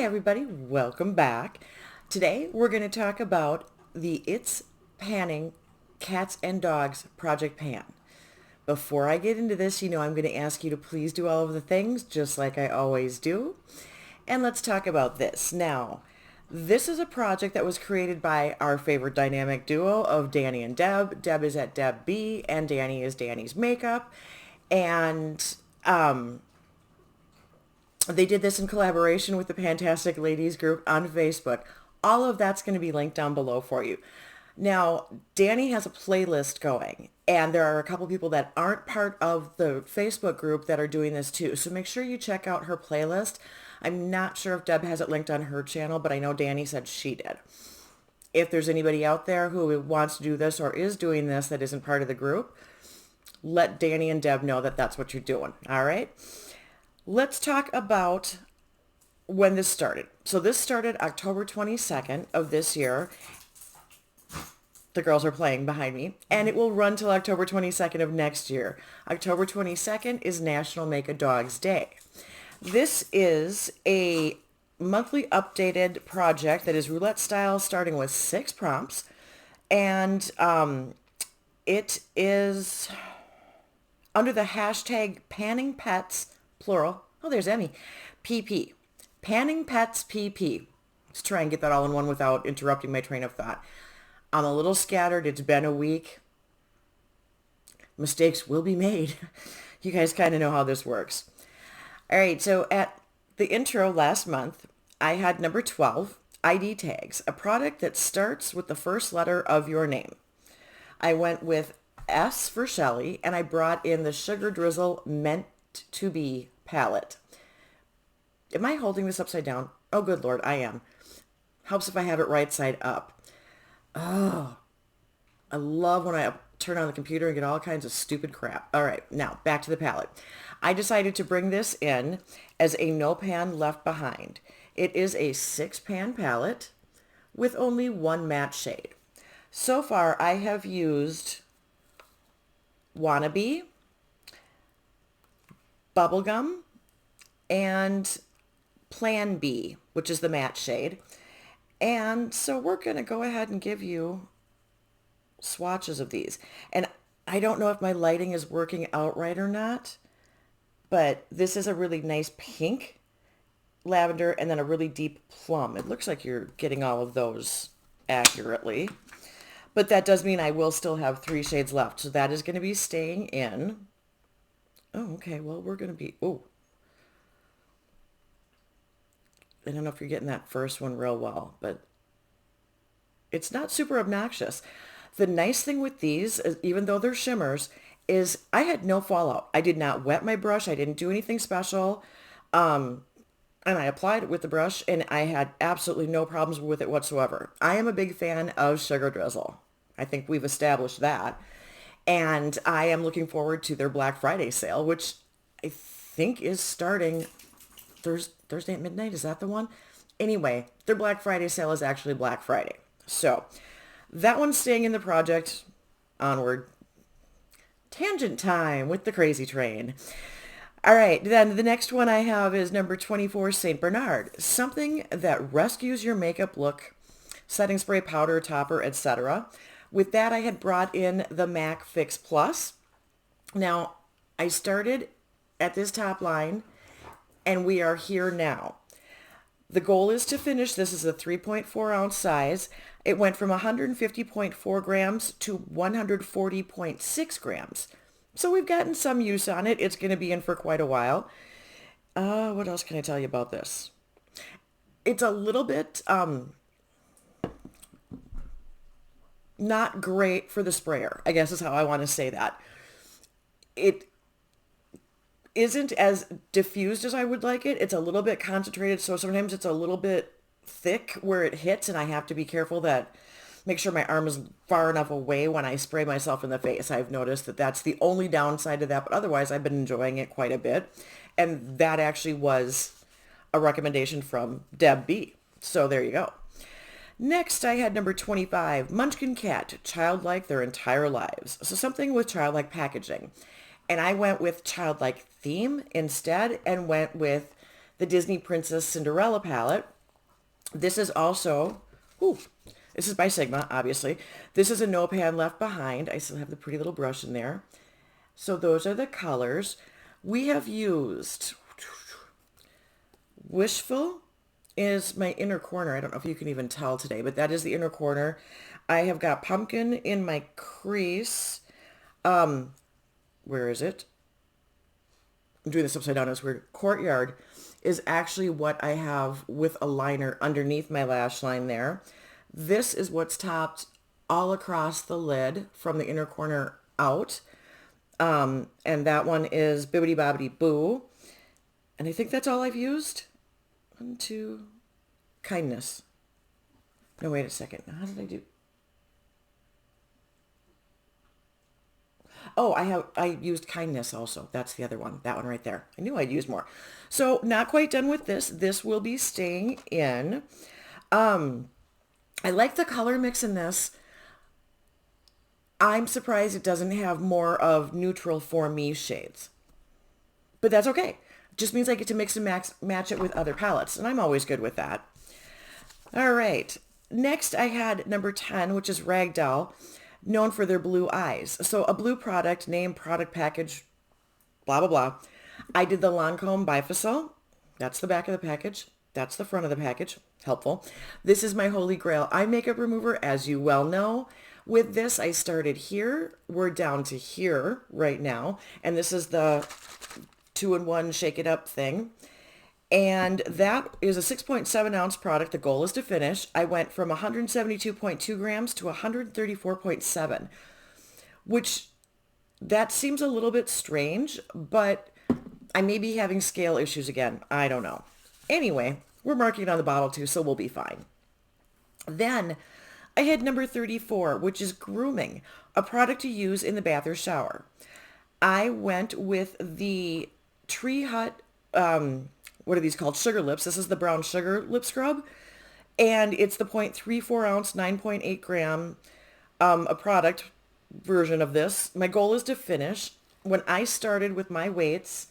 everybody, welcome back. Today we're going to talk about the It's Panning Cats and Dogs Project Pan. Before I get into this, I'm going to ask you to please do all of the things just like I always do. And let's talk about this. Now, this is a project that was created by our favorite dynamic duo of Danny and Deb. Deb is at Deb B and Danny is Danny's makeup. And they did this in collaboration with the Fantastic Ladies group on Facebook. All of that's going to be linked down below for you. Now, Danny has a playlist going, and there are a couple people that aren't part of the Facebook group that are doing this too. So make sure you check out her playlist. I'm not sure if Deb has it linked on her channel, but I know Danny said she did. If there's anybody out there who wants to do this or is doing this that isn't part of the group, let Danny and Deb know that that's what you're doing. All right? Let's talk about when this started. So this started October 22nd of this year. The girls are playing behind me. And it will run till October 22nd of next year. October 22nd is National Make a Dog's Day. This is a monthly updated project that is roulette style, starting with 6 prompts. And it is under the hashtag Panning Pets, plural. Oh, there's Emmy. PP. Panning Pets PP. Let's try and get that all in one without interrupting my train of thought. I'm a little scattered. It's been a week. Mistakes will be made. You guys kind of know how this works. All right, so at the intro last month, I had number 12, ID tags, a product that starts with the first letter of your name. I went with S for Shelly, and I brought in the Sugar Drizzle Meant to Be palette. Am I holding this upside down? Oh, good Lord, I am. Helps if I have it right side up. Oh, I love when I turn on the computer and get all kinds of stupid crap. All right, now back to the palette. I decided to bring this in as a no pan left behind. It is a 6-pan palette with only one matte shade. So far, I have used Wannabe, Bubblegum, and Plan B, which is the matte shade. And so we're going to go ahead and give you swatches of these. And I don't know if my lighting is working out right or not, but this is a really nice pink, lavender, and then a really deep plum. It looks like you're getting all of those accurately. But that does mean I will still have 3 shades left. So that is going to be staying in. Oh, okay. Well, we're going to be... Oh. I don't know if you're getting that first one real well, but it's not super obnoxious. The nice thing with these, even though they're shimmers, is I had no fallout. I did not wet my brush. I didn't do anything special. And I applied it with the brush, and I had absolutely no problems with it whatsoever. I am a big fan of Sugar Drizzle. I think we've established that. And I am looking forward to their Black Friday sale, which I think is starting Thursday at midnight. Is that the one? Anyway, their Black Friday sale is actually Black Friday. So that one's staying in the project. Onward. Tangent time with the crazy train. All right, then the next one I have is number 24, St. Bernard. Something that rescues your makeup look, setting spray, powder, topper, etc. With that, I had brought in the MAC Fix Plus. Now, I started at this top line, and we are here now. The goal is to finish this as a 3.4 ounce size. It went from 150.4 grams to 140.6 grams. So we've gotten some use on it. It's going to be in for quite a while. What else can I tell you about this? It's a little bit not great for the sprayer, I guess is how I want to say that. It isn't as diffused as I would like it. It's a little bit concentrated, so sometimes it's a little bit thick where it hits, and I have to be careful that make sure my arm is far enough away when I spray myself in the face. I've noticed that that's the only downside to that, but otherwise I've been enjoying it quite a bit. And that actually was a recommendation from Deb B. So there you go. Next, I had number 25, Munchkin Cat, childlike their entire lives. So something with childlike packaging. And I went with childlike theme instead and went with the Disney Princess Cinderella palette. This is also, ooh, this is by Sigma, obviously. This is a No Pan Left Behind. I still have the pretty little brush in there. So those are the colors. We have used Wishful is my inner corner. I don't know if you can even tell today, but that is the inner corner. I have got Pumpkin in my crease. Where is it? I'm doing this upside down. It's weird. Courtyard is actually what I have with a liner underneath my lash line there. This is what's topped all across the lid from the inner corner out. And that one is Bibbidi Bobbidi Boo. And I think that's all I've used. One, two, Kindness. No, wait a second. How did I do? Oh, I used Kindness also. That's the other one. That one right there. I knew I'd use more. So not quite done with this. This will be staying in. I like the color mix in this. I'm surprised it doesn't have more of neutral for me shades. But that's okay. Just means I get to mix and match it with other palettes, and I'm always good with that. All right. Next, I had number 10, which is Ragdoll, known for their blue eyes. So a blue product, name, product package, blah, blah, blah. I did the Lancome Bifacil. That's the back of the package. That's the front of the package. Helpful. This is my holy grail eye makeup remover, as you well know. With this, I started here. We're down to here right now. And this is the 2-in-1 shake it up thing. And that is a 6.7 ounce product. The goal is to finish. I went from 172.2 grams to 134.7, which that seems a little bit strange, but I may be having scale issues again. I don't know. Anyway, we're marking it on the bottle too, so we'll be fine. Then I had number 34, which is Grooming, a product to use in the bath or shower. I went with the Tree Hut, what are these called? Sugar Lips. This is the brown sugar lip scrub. And it's the 0.34 ounce, 9.8 gram, a product version of this. My goal is to finish. When I started with my weights,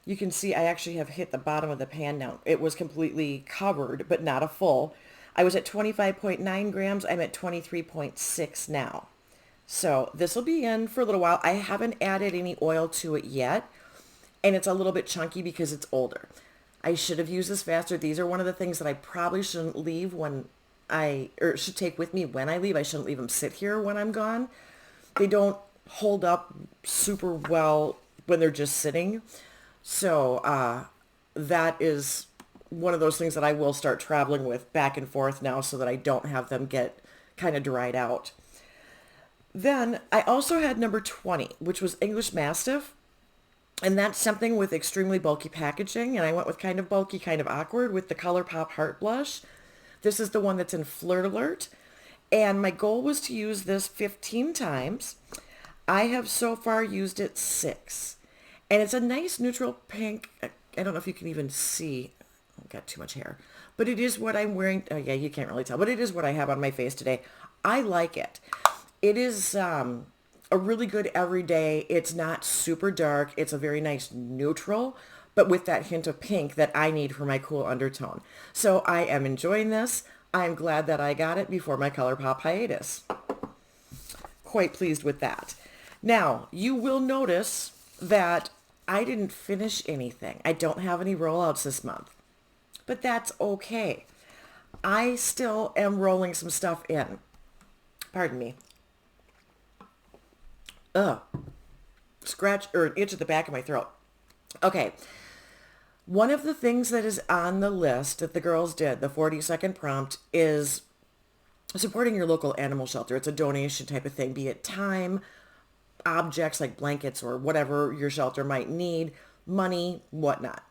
you can see I actually have hit the bottom of the pan now. It was completely covered, but not a full. I was at 25.9 grams. I'm at 23.6 now. So this will be in for a little while. I haven't added any oil to it yet. And it's a little bit chunky because it's older. I should have used this faster. These are one of the things that I probably shouldn't leave or should take with me when I leave. I shouldn't leave them sit here when I'm gone. They don't hold up super well when they're just sitting. So that is one of those things that I will start traveling with back and forth now so that I don't have them get kind of dried out. Then I also had number 20, which was English Mastiff. And that's something with extremely bulky packaging. And I went with kind of bulky, kind of awkward with the ColourPop Heart Blush. This is the one that's in Flirt Alert. And my goal was to use this 15 times. I have so far used it 6. And it's a nice neutral pink. I don't know if you can even see. I've got too much hair. But it is what I'm wearing. Oh, yeah, you can't really tell. But it is what I have on my face today. I like it. It is a really good everyday. It's not super dark. It's a very nice neutral, but with that hint of pink that I need for my cool undertone. So I am enjoying this. I'm glad that I got it before my ColourPop hiatus. Quite pleased with that. Now, you will notice that I didn't finish anything. I don't have any rollouts this month, but that's okay. I still am rolling some stuff in. Pardon me. Scratch or itch at the back of my throat. Okay. One of the things that is on the list that the girls did, the 40-second prompt, is supporting your local animal shelter. It's a donation type of thing, be it time, objects like blankets or whatever your shelter might need, money, whatnot.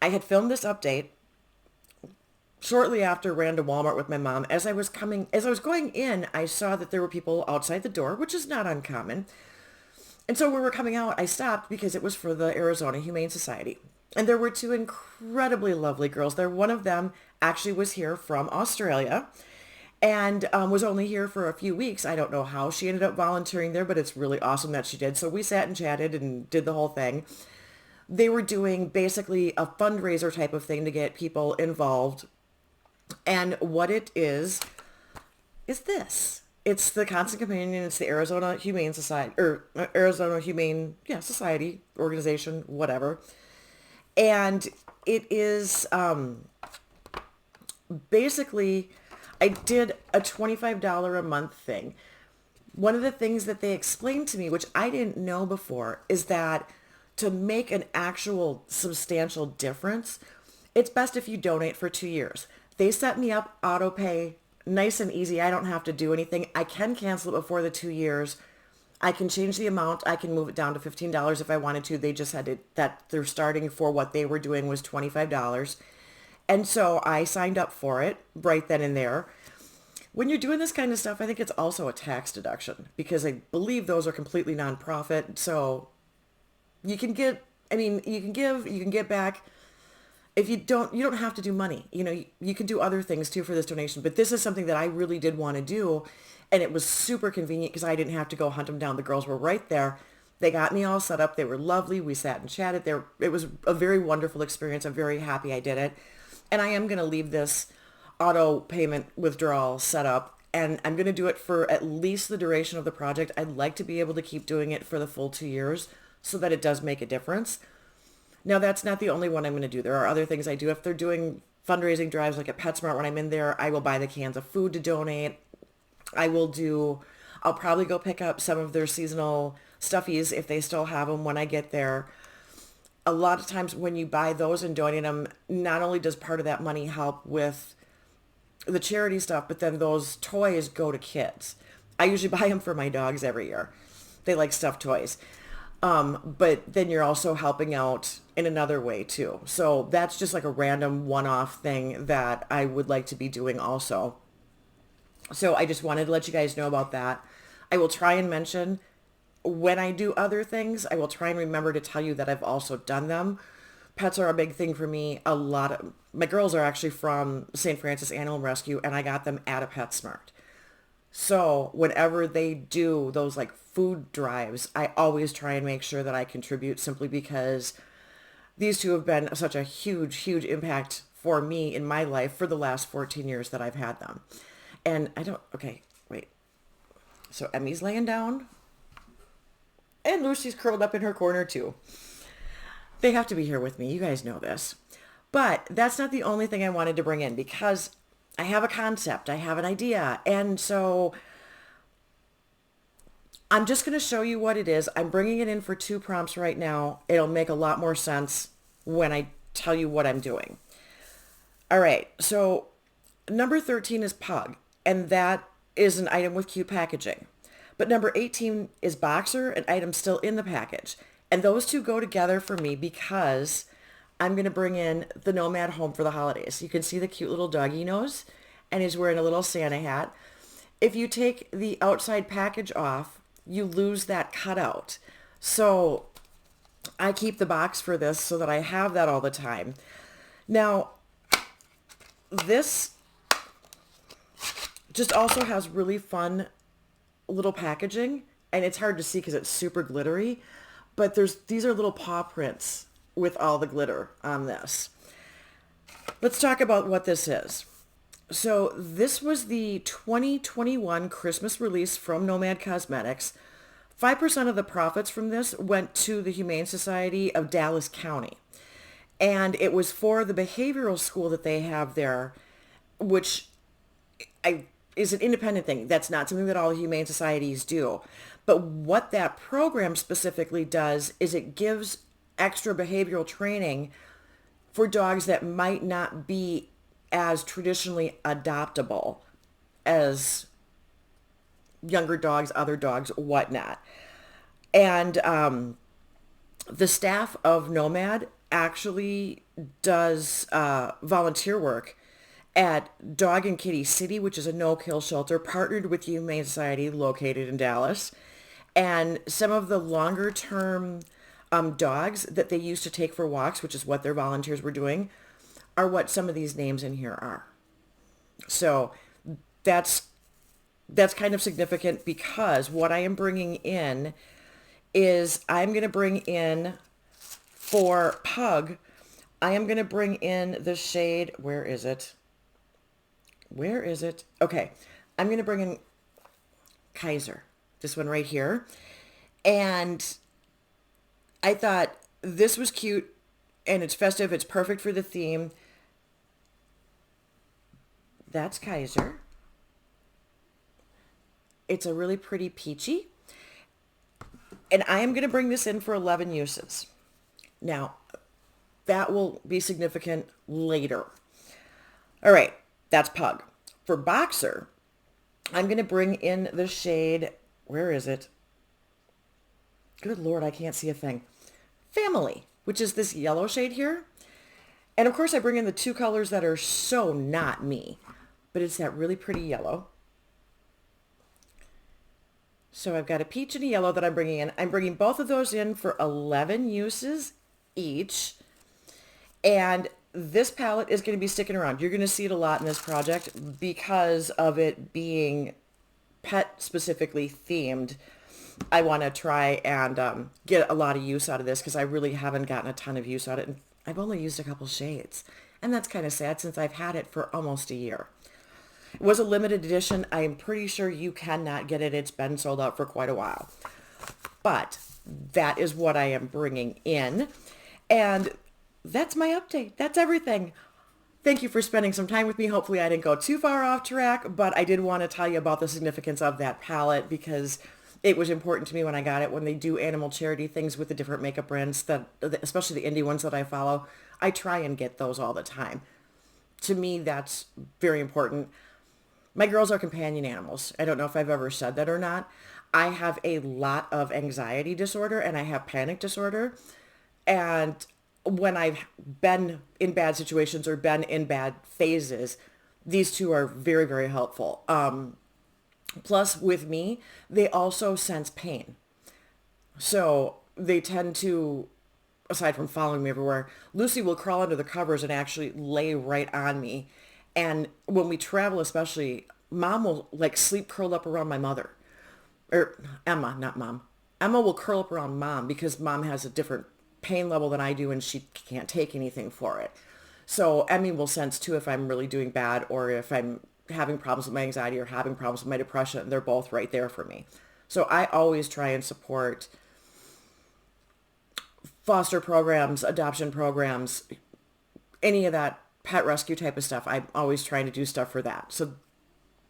I had filmed this update shortly after, ran to Walmart with my mom. As I was going in, I saw that there were people outside the door, which is not uncommon. And so when we were coming out, I stopped because it was for the Arizona Humane Society. And there were 2 incredibly lovely girls there. One of them actually was here from Australia and was only here for a few weeks. I don't know how she ended up volunteering there, but it's really awesome that she did. So we sat and chatted and did the whole thing. They were doing basically a fundraiser type of thing to get people involved And what it is this. It's the Constant Companion. It's the Arizona Humane Society, or Arizona Humane, yeah, Society, organization, whatever. And it is basically, I did a $25 a month thing. One of the things that they explained to me, which I didn't know before, is that to make an actual substantial difference, it's best if you donate for 2 years. They set me up auto pay, nice and easy. I don't have to do anything. I can cancel it before the 2 years. I can change the amount. I can move it down to $15 if I wanted to. They just had it that they're starting for what they were doing was $25. And so I signed up for it right then and there. When you're doing this kind of stuff, I think it's also a tax deduction because I believe those are completely nonprofit. So you can get, I mean, you can give, you can get back. If you don't have to do money. You know, you can do other things too for this donation. But this is something that I really did want to do. And it was super convenient because I didn't have to go hunt them down. The girls were right there. They got me all set up. They were lovely. We sat and chatted there. It was a very wonderful experience. I'm very happy I did it. And I am going to leave this auto payment withdrawal set up. And I'm going to do it for at least the duration of the project. I'd like to be able to keep doing it for the full 2 years so that it does make a difference. Now, that's not the only one I'm going to do. There are other things I do. If they're doing fundraising drives like at PetSmart, when I'm in there, I will buy the cans of food to donate. I'll probably go pick up some of their seasonal stuffies if they still have them when I get there. A lot of times when you buy those and donate them, not only does part of that money help with the charity stuff, but then those toys go to kids. I usually buy them for my dogs every year. They like stuffed toys. But then you're also helping out in another way too. So that's just like a random one-off thing that I would like to be doing also. So I just wanted to let you guys know about that. I will try and mention when I do other things, I will try and remember to tell you that I've also done them. Pets are a big thing for me. A lot of my girls are actually from St. Francis Animal Rescue and I got them at a PetSmart. So whenever they do those like food drives, I always try and make sure that I contribute simply because these two have been such a huge, huge impact for me in my life for the last 14 years that I've had them. And okay, wait. So Emmy's laying down and Lucy's curled up in her corner too. They have to be here with me. You guys know this. But that's not the only thing I wanted to bring in because I have a concept, I have an idea. And so I'm just going to show you what it is. I'm bringing it in for 2 prompts right now. It'll make a lot more sense when I tell you what I'm doing. All right. So number 13 is Pug, and that is an item with cute packaging. But number 18 is Boxer, an item still in the package. And those two go together for me because I'm going to bring in the Nomad home for the holidays. You can see the cute little doggy nose, and he's wearing a little Santa hat. If you take the outside package off, you lose that cutout. So I keep the box for this so that I have that all the time. Now, this just also has really fun little packaging, and it's hard to see because it's super glittery, but these are little paw prints with all the glitter on this. Let's talk about what this is. So this was the 2021 Christmas release from Nomad Cosmetics. 5% of the profits from this went to the Humane Society of Dallas County. And it was for the behavioral school that they have there, which is an independent thing. That's not something that all humane societies do. But what that program specifically does is it gives extra behavioral training for dogs that might not be as traditionally adoptable as younger dogs, other dogs, whatnot. And the staff of Nomad actually does volunteer work at Dog and Kitty City, which is a no-kill shelter partnered with Humane Society located in Dallas. And some of the longer-term dogs that they used to take for walks, which is what their volunteers were doing, are what some of these names in here are. So that's kind of significant because what I am bringing in is I'm going to bring in for Pug, I am going to bring in the shade, where is it? Where is it? Okay. I'm going to bring in Kaiser, this one right here. And I thought this was cute and it's festive. It's perfect for the theme. That's Kaiser. It's a really pretty peachy. And I am going to bring this in for 11 uses. Now, that will be significant later. All right, that's Pug. For Boxer, I'm going to bring in the shade, where is it? Good Lord, I can't see a thing. Family, which is this yellow shade here. And of course I bring in the two colors that are so not me, but it's that really pretty yellow. So I've got a peach and a yellow that I'm bringing in. I'm bringing both of those in for 11 uses each. And this palette is going to be sticking around. You're going to see it a lot in this project because of it being pet specifically themed. I want to try and get a lot of use out of this because I really haven't gotten a ton of use out of it. And I've only used a couple shades. And that's kind of sad since I've had it for almost a year. It was a limited edition. I am pretty sure you cannot get it. It's been sold out for quite a while. But that is what I am bringing in. And that's my update. That's everything. Thank you for spending some time with me. Hopefully I didn't go too far off track, but I did want to tell you about the significance of that palette because it was important to me when I got it. When they do animal charity things with the different makeup brands, that especially the indie ones that I follow, I try and get those all the time. To me, that's very important. My girls are companion animals. I don't know if I've ever said that or not. I have a lot of anxiety disorder and I have panic disorder. And when I've been in bad situations or been in bad phases, these two are very, very helpful. Plus, with me, they also sense pain. So they tend to, aside from following me everywhere, Lucy will crawl under the covers and actually lay right on me. And when we travel especially, Mom will like sleep curled up around my mother. Or Emma, not Mom. Emma will curl up around Mom because Mom has a different pain level than I do and she can't take anything for it. So Emmy will sense too if I'm really doing bad or if I'm having problems with my anxiety or having problems with my depression. They're both right there for me. So I always try and support foster programs, adoption programs, any of that pet rescue type of stuff. I'm always trying to do stuff for that. So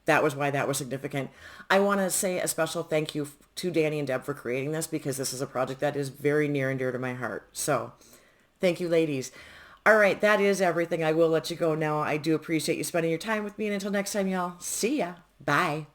that was why that was significant. I want to say a special thank you to Danny and Deb for creating this because this is a project that is very near and dear to my heart. So thank you, ladies. All right, that is everything. I will let you go now. I do appreciate you spending your time with me. And until next time, y'all, see ya. Bye.